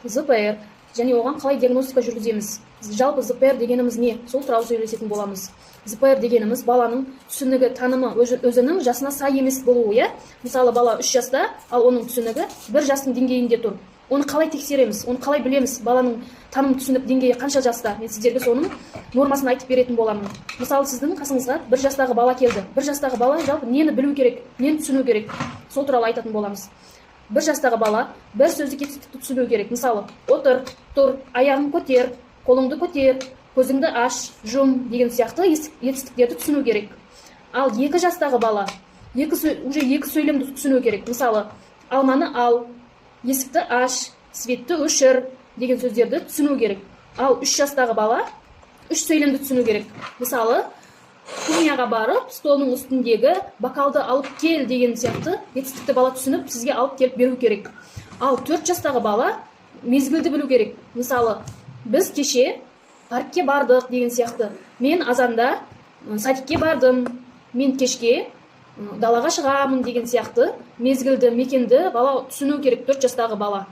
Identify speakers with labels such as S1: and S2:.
S1: ЗПР және оған қалай диагностика жүргіземіз. Жалпы ЗПР дегеніміз не? Сол туралы сөйлесетін боламыз. ЗПР дегеніміз баланың түсінігі, танымы өзінің жасына сай емес болуы, иә? Мысалы, бала 3 жаста, ал оның түсінігі 1 жастың деңгейінде тұр. Оны қалай тексереміз? Оны қалай білеміз? Баланың таным түсінік деңгейі қанша жаста? Мен сіздерге соның нормасын айтып беретін боламын. Мысалы, сіздің қасыңызға 1 жастағы бала келді. 1 жастағы бала жалпы нені білу керек, нені түсіну керек? Сол туралы айтатын боламыз. 1 жастағы бала бір сөзді кетістікті түсіну керек. Мысалы, отыр, тұр, аяғын көтер, қолыңды көтер, көзіңді аш, жұм деген сияқты етістіктерді түсіну керек. Ал 2 жастағы бала уже екі сөйлемді түсіну керек. Мысалы, алманы ал, есікті аш, светті өшір деген сөздерді түсіну керек. Ал 3 жастағы бала 3 сөйлемді түсіну керек. Мысалы, кухняға барып, столының үстіндегі бокалды алып кел деген сияқты жетістікті бала түсініп, сізге алып келіп беру керек. Ал 4 жастағы бала мезгілді білу керек. Мысалы, біз кеше паркке бардық деген сияқты. Мен азанда садикке бардым, мен кешке далаға шығамын деген сияқты мезгілді, мекенді бала түсіну керек, 4 жастағы бала.